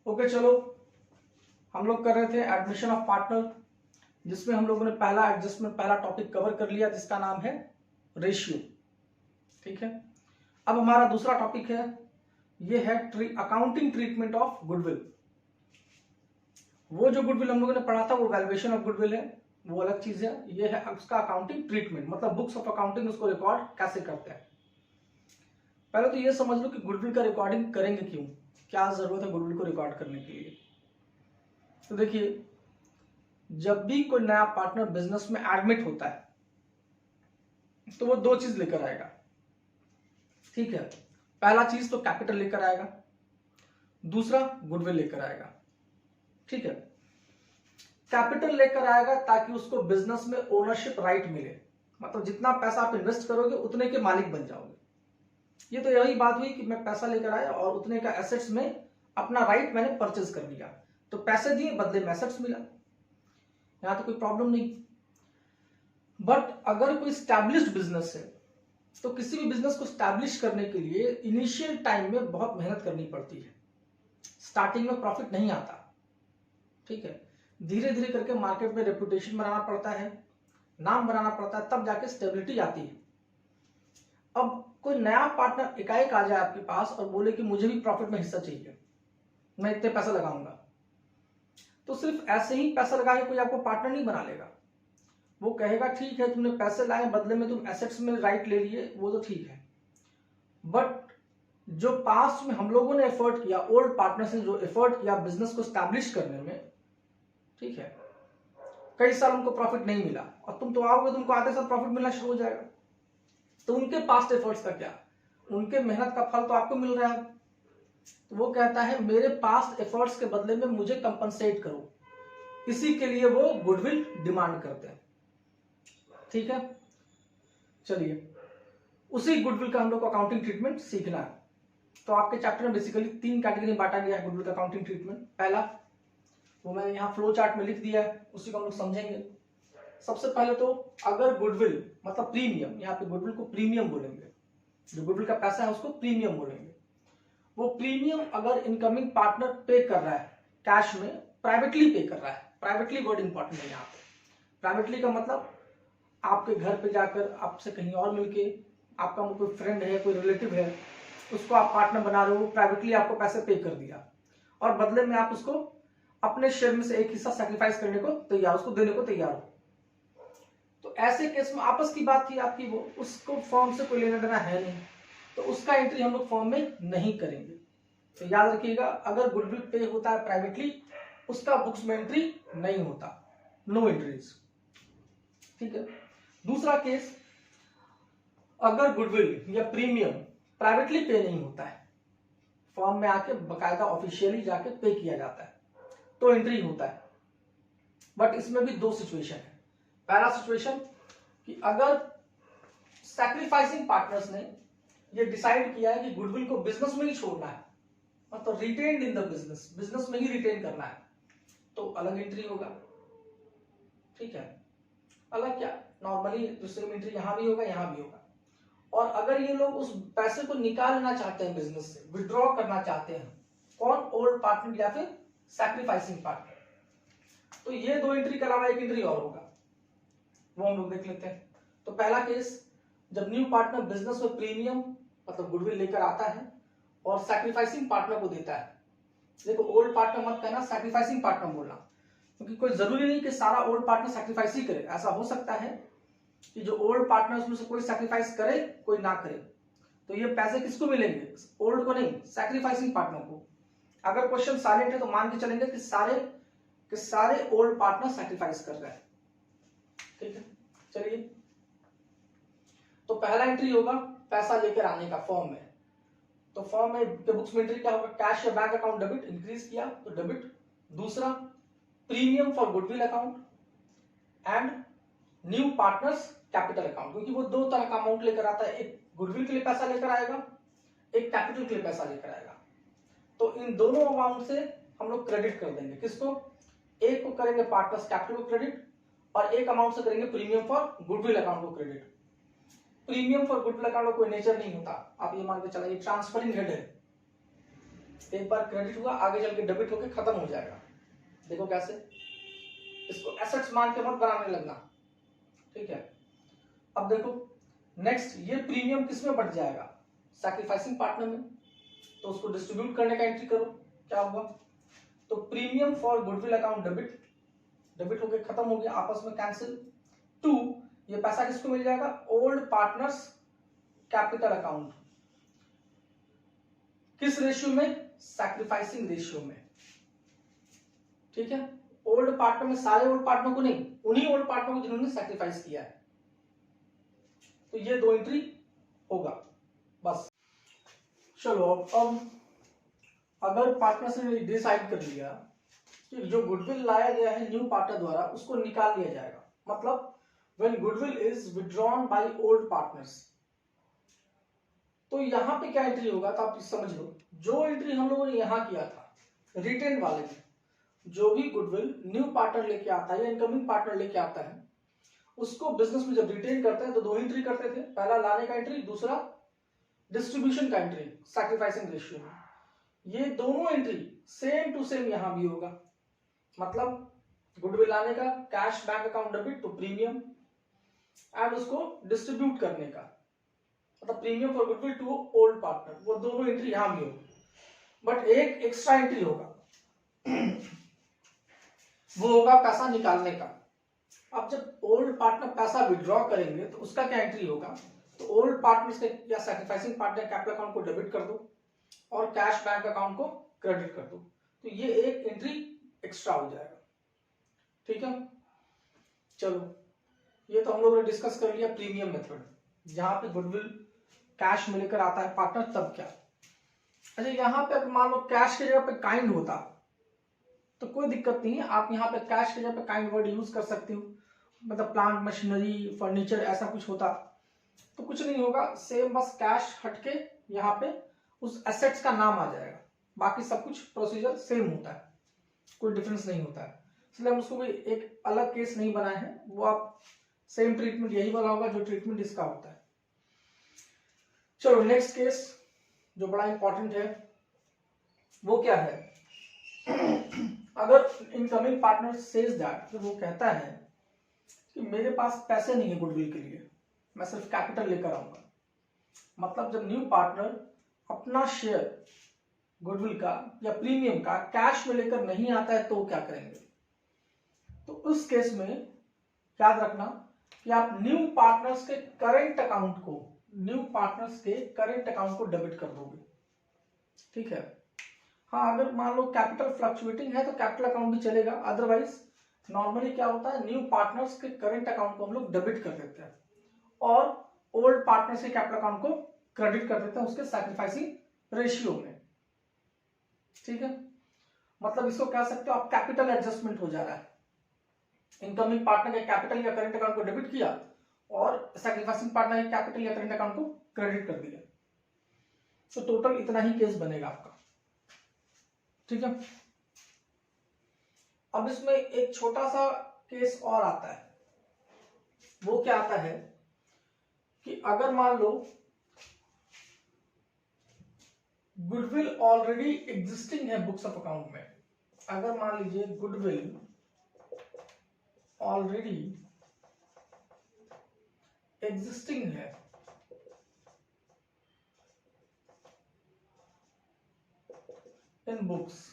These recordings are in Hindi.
ओके चलो, हम लोग कर रहे थे एडमिशन ऑफ पार्टनर, जिसमें हम लोगों ने पहला टॉपिक कवर कर लिया जिसका नाम है रेशियो। ठीक है, अब हमारा दूसरा टॉपिक है, ये है अकाउंटिंग ट्रीटमेंट ऑफ गुडविल। वो जो गुडविल हम लोगों ने पढ़ा था वो वैल्यूएशन ऑफ गुडविल है, वो अलग चीज है। ये है उसका अकाउंटिंग ट्रीटमेंट, मतलब बुक्स ऑफ अकाउंटिंग उसको रिकॉर्ड कैसे करते हैं। पहले तो ये समझ लो कि गुडविल का रिकॉर्डिंग करेंगे क्यों, क्या जरूरत है गुडविल को रिकॉर्ड करने के लिए। तो देखिए, जब भी कोई नया पार्टनर बिजनेस में एडमिट होता है तो वो दो चीज लेकर आएगा। ठीक है, पहला चीज तो कैपिटल लेकर आएगा, दूसरा गुडविल लेकर आएगा। ठीक है, कैपिटल लेकर आएगा ताकि उसको बिजनेस में ओनरशिप राइट मिले, मतलब जितना पैसा आप इन्वेस्ट करोगे उतने के मालिक बन जाओगे। ये तो यही बात हुई कि मैं पैसा लेकर आया और उतने का एसेट्स में अपना राइट मैंने परचेज कर लिया, तो पैसे दिए बदले में एसेट्स मिला, यहां तो कोई प्रॉब्लम नहीं। बट अगर कोई स्टैब्लिश्ड बिजनेस है तो किसी भी बिजनेस को स्टैब्लिश करने के लिए इनिशियल टाइम में बहुत मेहनत करनी पड़ती है। स्टार्टिंग में प्रॉफिट नहीं आता, ठीक है, धीरे धीरे करके मार्केट में रेपुटेशन बनाना पड़ता है, नाम बनाना पड़ता है, तब जाके स्टेबिलिटी आती है। अब कोई नया पार्टनर एकाएक आ जाए आपके पास और बोले कि मुझे भी प्रॉफिट में हिस्सा चाहिए, मैं इतने पैसा लगाऊंगा, तो सिर्फ ऐसे ही पैसा लगा के कोई आपको पार्टनर नहीं बना लेगा। वो कहेगा ठीक है तुमने पैसे लाए, बदले में तुम एसेट्स में राइट ले लिए, वो तो ठीक है, बट जो पास्ट में हम लोगों ने एफर्ट किया, ओल्ड पार्टनर्स ने जो एफर्ट किया बिजनेस को स्टैब्लिश करने में, ठीक है, कई साल उनको प्रॉफिट नहीं मिला और तुम तो आओगे तुमको आधे साल प्रॉफिट मिलना शुरू हो जाएगा, तो उनके पास्ट एफर्ट्स का क्या, उनके मेहनत का फल तो आपको मिल रहा है। तो वो कहता है मेरे पास्ट एफर्ट्स के बदले में मुझे कंपनसेट करो, इसी के लिए वो गुडविल डिमांड करते हैं। ठीक है, चलिए उसी गुडविल का हम लोग को अकाउंटिंग ट्रीटमेंट सीखना है। तो आपके चैप्टर में बेसिकली 3 कैटेगरी बांटा गया है गुडविल का अकाउंटिंग ट्रीटमेंट। पहला वो मैंने यहाँ फ्लो चार्ट में लिख दिया है, उसी को हम लोग समझेंगे। सबसे पहले तो अगर गुडविल मतलब प्रीमियम, यहाँ पे गुडविल को प्रीमियम बोलेंगे, जो गुडविल का पैसा है उसको प्रीमियम बोलेंगे। वो प्रीमियम अगर इनकमिंग पार्टनर पे कर रहा है कैश में, प्राइवेटली पे कर रहा है, प्राइवेटली वर्ड इंपॉर्टेंट है यहाँ पे। प्राइवेटली का मतलब आपके घर पे जाकर आपसे कहीं और मिलके, आपका कोई फ्रेंड है, कोई रिलेटिव है, उसको आप पार्टनर बना रहे हो, प्राइवेटली आपको पैसे पे कर दिया और बदले में आप उसको अपने शेयर में से एक हिस्सा सैक्रिफाइस करने को तैयार, उसको देने को तैयार हो। तो ऐसे केस में आपस की बात थी आपकी, वो उसको फॉर्म से कोई लेना देना है नहीं, तो उसका एंट्री हम लोग फॉर्म में नहीं करेंगे। तो याद रखिएगा, अगर गुडविल पे होता है प्राइवेटली, उसका बुक्स में एंट्री नहीं होता, नो एंट्रीज। ठीक है, दूसरा केस, अगर गुडविल या प्रीमियम प्राइवेटली पे नहीं होता है, फॉर्म में आके बकायदा ऑफिशियली जाके पे किया जाता है, तो एंट्री होता है। बट इसमें भी दो सिचुएशन है। पहला सिचुएशन कि अगर सैक्रिफाइसिंग पार्टनर्स ने ये डिसाइड किया है कि गुडविल को बिजनेस में ही छोड़ना है, मतलब retained in the business, business में ही रिटेन करना है, तो अलग एंट्री होगा। ठीक है, अलग क्या, नॉर्मली दूसरी एंट्री यहां भी होगा, यहां भी होगा। और अगर ये लोग उस पैसे को निकालना चाहते हैं बिजनेस से, विड्रॉ करना चाहते हैं, कौन, ओल्ड पार्टनर या फिर सैक्रिफाइसिंग पार्टनर, तो ये दो एंट्री के अलावा एक एंट्री और होगा, वो हम लोग देख लेते हैं। तो पहला केस, जब न्यू पार्टनर बिजनेस में प्रीमियम मतलब गुडविल लेकर आता है और सैक्रिफाइसिंग पार्टनर को देता है। देखो ओल्ड पार्टनर मत कहना, सैक्रिफाइसिंग पार्टनर बोलना, क्योंकि कोई जरूरी नहीं कि सारा ओल्ड पार्टनर सैक्रिफाइस ही करे। ऐसा हो सकता है कि जो ओल्ड पार्टनर उसमें से कोई सैक्रिफाइस करे, कोई ना करे, तो ये पैसे किसको मिलेंगे, ओल्ड को नहीं, सैक्रिफाइसिंग पार्टनर को। अगर क्वेश्चन साइलेंट है तो मान के चलेंगे कि सारे ओल्ड पार्टनर सैक्रिफाइस कर रहे हैं। ठीक है, चलिए, तो पहला एंट्री होगा पैसा लेकर आने का फॉर्म में। तो फॉर्म में बुक्स में एंट्री क्या होगा, कैश या बैंक अकाउंट डेबिट, इंक्रीज किया तो डेबिट। दूसरा, premium for goodwill account and new partners capital account, क्योंकि वो दो तरह का अमाउंट लेकर आता है, एक गुडविल के लिए पैसा लेकर आएगा, एक कैपिटल के लिए पैसा लेकर आएगा। तो इन दोनों अमाउंट से हम लोग क्रेडिट कर देंगे, किसको, एक को करेंगे पार्टनर्स कैपिटल को क्रेडिट और एक अमाउंट से करेंगे प्रीमियम फॉर गुडविल अकाउंट को credit. Premium for goodwill account का कोई नेचर नहीं होता, आप ये मान के चलाइए ट्रांसफरिंग हेड है, एक बार क्रेडिट हुआ आगे चल के डेबिट होके खत्म हो जाएगा। देखो कैसे, इसको एसेट्स मान के मत बनाने लगना, ठीक है। अब देखो नेक्स्ट, ये प्रीमियम किस में बढ़ जाएगा, सैक्रिफाइसिंग पार्टनर में, तो उसको डिस्ट्रीब्यूट करने का एंट्री करो, क्या होगा, तो premium for goodwill account debit, debit होके खत्म हो गया, आपस में कैंसिल। टू, ये पैसा किसको मिल जाएगा, ओल्ड पार्टनर्स कैपिटल अकाउंट, किस रेशियो में, सैक्रिफाइसिंग रेशियो में, ठीक है। ओल्ड पार्टनर में सारे ओल्ड पार्टनर को नहीं, उन्हीं ओल्ड पार्टनर को जिन्होंने सैक्रिफाइस किया है, तो ये दो एंट्री होगा बस। चलो अब अगर पार्टनर ने डिसाइड कर लिया कि जो गुडविल लाया गया है न्यू पार्टनर द्वारा उसको निकाल लिया जाएगा, मतलब when goodwill is withdrawn by old partners, तो यहां पे क्या एंट्री होगा, तो आप समझ लो, जो एंट्री हम लोगों ने यहां किया था रिटेन वाले में, जो भी गुडविल न्यू पार्टनर लेके आता है या इनकमिंग पार्टनर लेके आता है, उसको बिजनेस में जब रिटेन करते हैं तो दो एंट्री करते थे, पहला लाने का एंट्री, दूसरा डिस्ट्रीब्यूशन का एंट्री सैक्रिफाइसिंग रेशियो में। ये दोनों एंट्री सेम टू सेम यहां भी होगा, मतलब गुडविल लाने का कैश बैंक अकाउंट डेबिट तो प्रीमियम, एंड उसको डिस्ट्रीब्यूट करने का मतलब premium for goodwill to old partner, वो दोनों एंट्री यहां भी होगी। बट एक एक्स्ट्रा एंट्री होगा वो होगा पैसा निकालने का। अब जब ओल्ड पार्टनर पैसा विड्रॉ करेंगे तो उसका क्या एंट्री होगा, तो ओल्ड पार्टनर या सैक्रिफाइसिंग पार्टनर कैपिटल अकाउंट को डेबिट कर दो और कैश बैंक अकाउंट को क्रेडिट कर दो, तो ये एक एंट्री एक्स्ट्रा हो जाएगा, ठीक है। चलो ये तो हम लोगों ने डिस्कस कर लिया प्रीमियम मेथड, जहां पे गुडविल कैश में लेकर आता है पार्टनर, तब क्या। अच्छा यहां पे अगर मान लो कैश की जगह पे काइंड होता तो कोई दिक्कत नहीं है, आप यहाँ पे कैश की जगह पे काइंड वर्ड यूज कर सकते हो, मतलब प्लांट मशीनरी फर्नीचर ऐसा कुछ होता तो कुछ नहीं होगा, सेम बस कैश हटके यहाँ पे उस एसेट्स का नाम आ जाएगा, बाकी सब कुछ प्रोसीजर सेम होता है, कोई डिफरेंस नहीं होता है, इसलिए हम उसको भी एक अलग केस नहीं बनाए हैं, वो आप सेम ट्रीटमेंट यही वाला होगा जो ट्रीटमेंट इसका होता है। चलो नेक्स्ट केस जो बड़ा इंपॉर्टेंट है वो क्या है, अगर इनकमिंग पार्टनर सेज दैट, वो कहता है कि मेरे पास पैसे नहीं है गुडविल के लिए, मैं सिर्फ कैपिटल लेकर आऊंगा, मतलब जब न्यू पार्टनर अपना शेयर गुडविल का या प्रीमियम का कैश में लेकर नहीं आता है तो क्या करेंगे, तो उस केस में याद रखना कि आप न्यू पार्टनर्स के करंट अकाउंट को डेबिट कर दोगे, ठीक है। हाँ अगर मान लो कैपिटल फ्लक्चुएटिंग है तो कैपिटल अकाउंट भी चलेगा, अदरवाइज नॉर्मली क्या होता है न्यू पार्टनर्स के करंट अकाउंट को हम लोग डेबिट कर देते हैं और ओल्ड पार्टनर्स के कैपिटल अकाउंट को क्रेडिट कर देते हैं उसके सैक्रिफाइसिंग रेशियो में, ठीक है। मतलब इसको कह सकते हो आप कैपिटल एडजस्टमेंट हो जा रहा है, इनकमिंग पार्टनर के कैपिटल या करंट अकाउंट को डेबिट किया और सैक्रिफाइसिंग पार्टनर के कैपिटल या करंट अकाउंट को क्रेडिट कर दिया, तो टोटल इतना ही केस बनेगा आपका, ठीक है। अब इसमें एक छोटा सा केस और आता है, वो क्या आता है कि अगर मान लो गुडविल ऑलरेडी एग्जिस्टिंग है बुक्स ऑफ अकाउंट में, अगर मान लीजिए गुडविल ऑलरेडी एग्जिस्टिंग है इन बुक्स,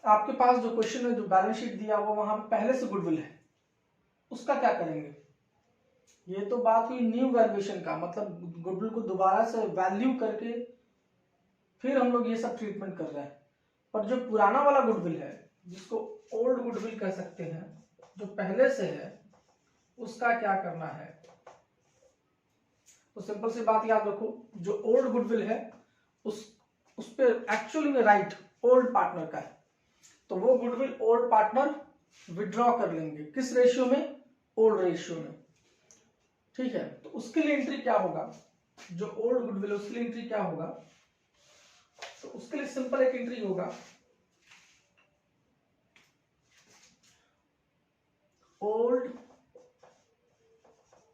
आपके पास जो क्वेश्चन है जो बैलेंस शीट दिया हुआ वहां पे पहले से गुडविल है, उसका क्या करेंगे, ये तो बात हुई न्यू वैल्यूएशन का, मतलब गुडविल को दोबारा से वैल्यू करके फिर हम लोग ये सब ट्रीटमेंट कर रहे हैं, पर जो पुराना वाला गुडविल है जिसको ओल्ड गुडविल कह सकते हैं, जो पहले से है उसका क्या करना है, तो सिंपल सी बात याद रखो, जो ओल्ड गुडविल है उस पे एक्चुअली में राइट ओल्ड पार्टनर का है, तो वो गुडविल ओल्ड पार्टनर विड्रॉ कर लेंगे, किस रेशियो में, ओल्ड रेशियो में, ठीक है। तो उसके लिए एंट्री क्या होगा, जो ओल्ड गुडविल है उसके लिए एंट्री क्या होगा, तो उसके लिए सिंपल एक एंट्री होगा, old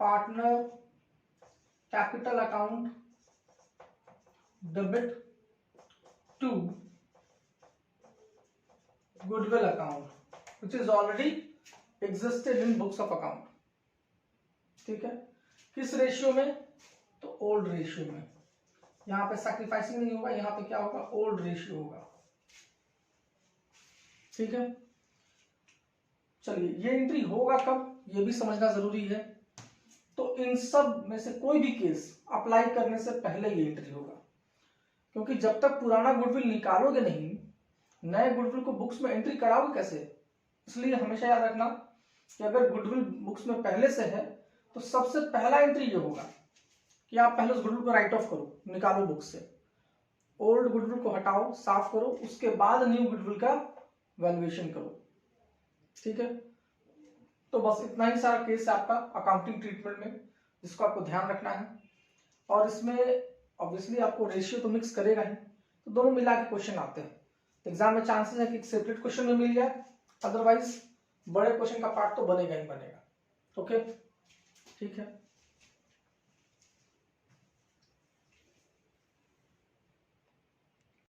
partner capital account debit to goodwill account which is already existed in books of account. ठीक है, किस रेशियो में? तो ओल्ड रेशियो में। यहां पे सैक्रिफाइसिंग नहीं होगा, यहां पे क्या होगा? ओल्ड रेशियो होगा। ठीक है, चलिए ये एंट्री होगा कब, ये भी समझना जरूरी है। तो इन सब में से कोई भी केस अप्लाई करने से पहले ये एंट्री होगा, क्योंकि जब तक पुराना गुडविल निकालोगे नहीं, नए गुडविल को बुक्स में एंट्री कराओगे कैसे? इसलिए हमेशा याद रखना कि अगर गुडविल बुक्स में पहले से है तो सबसे पहला एंट्री ये होगा कि आप पहले उस गुडविल को राइट ऑफ करो, निकालो बुक से, ओल्ड गुडविल को हटाओ, साफ करो, उसके बाद न्यू गुडविल का वैल्यूएशन करो। ठीक है, तो बस इतना ही सारा केस है आपका अकाउंटिंग ट्रीटमेंट में, जिसको आपको ध्यान रखना है। और इसमें ऑब्वियसली आपको रेशियो तो मिक्स करेगा ही, तो दोनों मिला के क्वेश्चन आते हैं। एग्जाम में चांसेस है कि सेपरेट क्वेश्चन में मिल जाए, अदरवाइज बड़े क्वेश्चन का पार्ट तो बनेगा ही बनेगा। ओके, ठीक है।